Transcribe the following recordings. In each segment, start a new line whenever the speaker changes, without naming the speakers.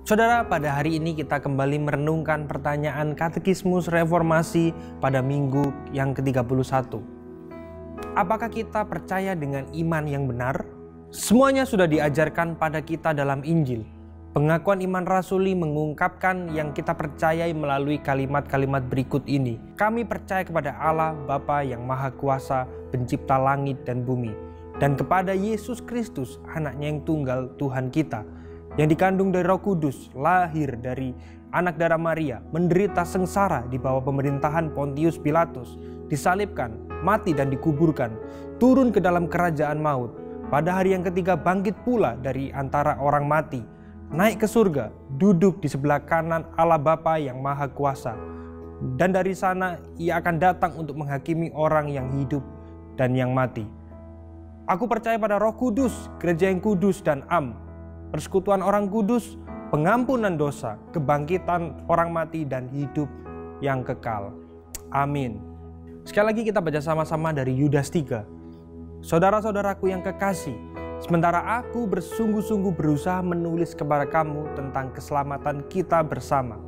Saudara, pada hari ini kita kembali merenungkan pertanyaan Katekismus Reformasi pada minggu yang ke-31. Apakah kita percaya dengan iman yang benar? Semuanya sudah diajarkan pada kita dalam Injil. Pengakuan iman rasuli mengungkapkan yang kita percayai melalui kalimat-kalimat berikut ini. Kami percaya kepada Allah Bapa yang Maha Kuasa, pencipta langit dan bumi, dan kepada Yesus Kristus, anaknya yang tunggal Tuhan kita, yang dikandung dari Roh Kudus, lahir dari anak darah Maria, menderita sengsara di bawah pemerintahan Pontius Pilatus, disalibkan, mati dan dikuburkan, turun ke dalam kerajaan maut, pada hari yang ketiga bangkit pula dari antara orang mati, naik ke surga, duduk di sebelah kanan Allah Bapa yang Maha Kuasa, dan dari sana ia akan datang untuk menghakimi orang yang hidup dan yang mati. Aku percaya pada Roh Kudus, gereja yang kudus dan am, persekutuan orang kudus, pengampunan dosa, kebangkitan orang mati, dan hidup yang kekal. Amin. Sekali lagi kita baca sama-sama dari Yudas 3. Saudara-saudaraku yang kekasih, sementara aku bersungguh-sungguh berusaha menulis kepada kamu tentang keselamatan kita bersama,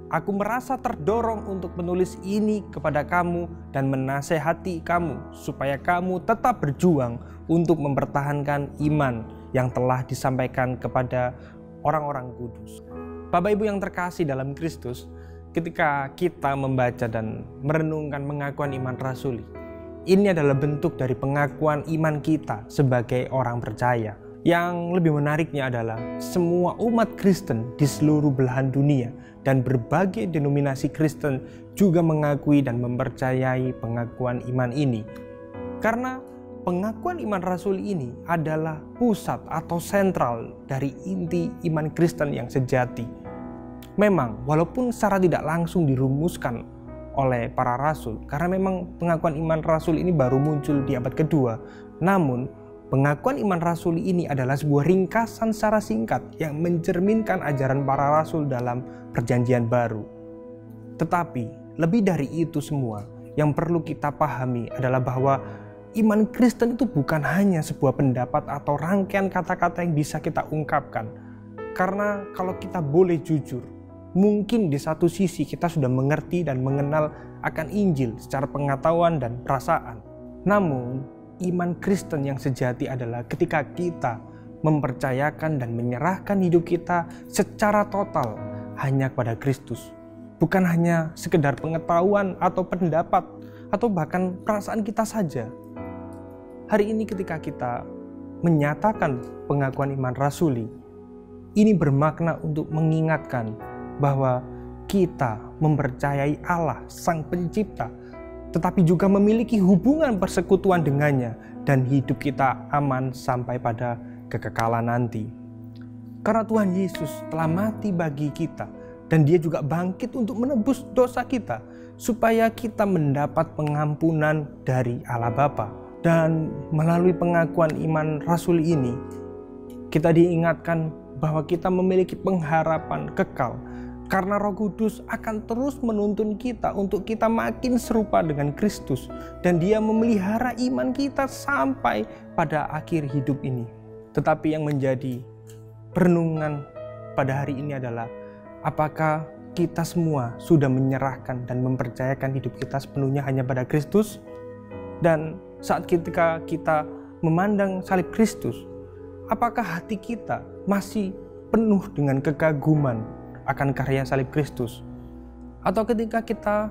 aku merasa terdorong untuk menulis ini kepada kamu dan menasehati kamu supaya kamu tetap berjuang untuk mempertahankan iman yang telah disampaikan kepada orang-orang kudus. Bapak Ibu yang terkasih dalam Kristus, ketika kita membaca dan merenungkan pengakuan iman rasuli, ini adalah bentuk dari pengakuan iman kita sebagai orang percaya. Yang lebih menariknya adalah semua umat Kristen di seluruh belahan dunia dan berbagai denominasi Kristen juga mengakui dan mempercayai pengakuan iman ini. Karena pengakuan iman rasuli ini adalah pusat atau sentral dari inti iman Kristen yang sejati. Memang walaupun secara tidak langsung dirumuskan oleh para rasul, karena memang pengakuan iman rasuli ini baru muncul di abad kedua, namun pengakuan iman rasuli ini adalah sebuah ringkasan secara singkat yang mencerminkan ajaran para rasul dalam perjanjian baru. Tetapi lebih dari itu semua, yang perlu kita pahami adalah bahwa iman Kristen itu bukan hanya sebuah pendapat atau rangkaian kata-kata yang bisa kita ungkapkan. Karena kalau kita boleh jujur, mungkin di satu sisi kita sudah mengerti dan mengenal akan Injil secara pengetahuan dan perasaan. Namun, iman Kristen yang sejati adalah ketika kita mempercayakan dan menyerahkan hidup kita secara total hanya kepada Kristus. Bukan hanya sekedar pengetahuan atau pendapat atau bahkan perasaan kita saja. Hari ini ketika kita menyatakan pengakuan iman rasuli, ini bermakna untuk mengingatkan bahwa kita mempercayai Allah Sang Pencipta, tetapi juga memiliki hubungan persekutuan dengannya dan hidup kita aman sampai pada kekekalan nanti. Karena Tuhan Yesus telah mati bagi kita dan Dia juga bangkit untuk menebus dosa kita supaya kita mendapat pengampunan dari Allah Bapa. Dan melalui pengakuan iman rasuli ini, kita diingatkan bahwa kita memiliki pengharapan kekal karena Roh Kudus akan terus menuntun kita untuk kita makin serupa dengan Kristus, dan Dia memelihara iman kita sampai pada akhir hidup ini. Tetapi yang menjadi perenungan pada hari ini adalah apakah kita semua sudah menyerahkan dan mempercayakan hidup kita sepenuhnya hanya pada Kristus? Dan saat ketika kita memandang salib Kristus, apakah hati kita masih penuh dengan kekaguman akan karya salib Kristus? Atau ketika kita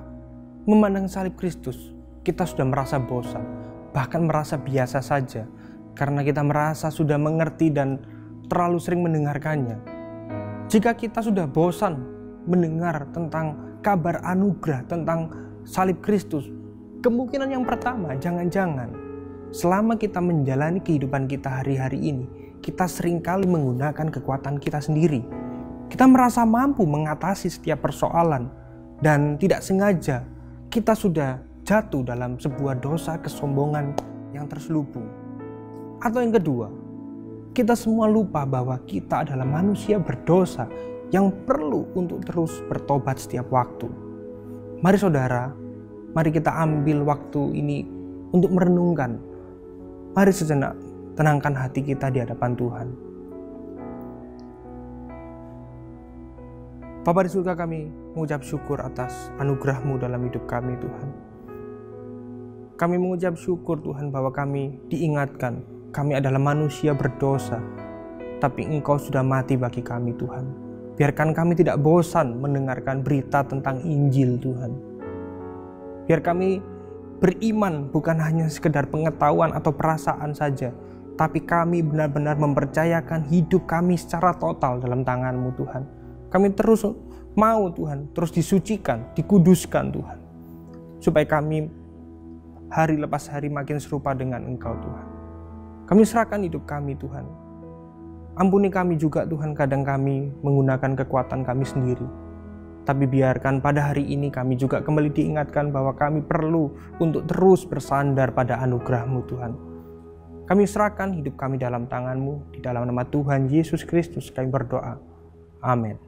memandang salib Kristus, kita sudah merasa bosan, bahkan merasa biasa saja, karena kita merasa sudah mengerti dan terlalu sering mendengarkannya. Jika kita sudah bosan mendengar tentang kabar anugerah, tentang salib Kristus, kemungkinan yang pertama, jangan-jangan selama kita menjalani kehidupan kita hari-hari ini, kita seringkali menggunakan kekuatan kita sendiri. Kita merasa mampu mengatasi setiap persoalan, dan tidak sengaja kita sudah jatuh dalam sebuah dosa kesombongan yang terselubung. Atau yang kedua, kita semua lupa bahwa kita adalah manusia berdosa yang perlu untuk terus bertobat setiap waktu. Mari saudara, mari kita ambil waktu ini untuk merenungkan. Mari sejenak tenangkan hati kita di hadapan Tuhan. Bapa di surga, kami mengucap syukur atas anugerah-Mu dalam hidup kami Tuhan. Kami mengucap syukur Tuhan bahwa kami diingatkan, kami adalah manusia berdosa, tapi Engkau sudah mati bagi kami Tuhan. Biarkan kami tidak bosan mendengarkan berita tentang Injil Tuhan. Biar kami beriman bukan hanya sekedar pengetahuan atau perasaan saja, tapi kami benar-benar mempercayakan hidup kami secara total dalam tangan-Mu Tuhan. Kami terus mau Tuhan, terus disucikan, dikuduskan Tuhan, supaya kami hari lepas hari makin serupa dengan Engkau Tuhan. Kami serahkan hidup kami Tuhan. Ampuni kami juga Tuhan, kadang kami menggunakan kekuatan kami sendiri. Tapi biarkan pada hari ini kami juga kembali diingatkan bahwa kami perlu untuk terus bersandar pada anugerah-Mu Tuhan. Kami serahkan hidup kami dalam tangan-Mu, di dalam nama Tuhan Yesus Kristus kami berdoa. Amin.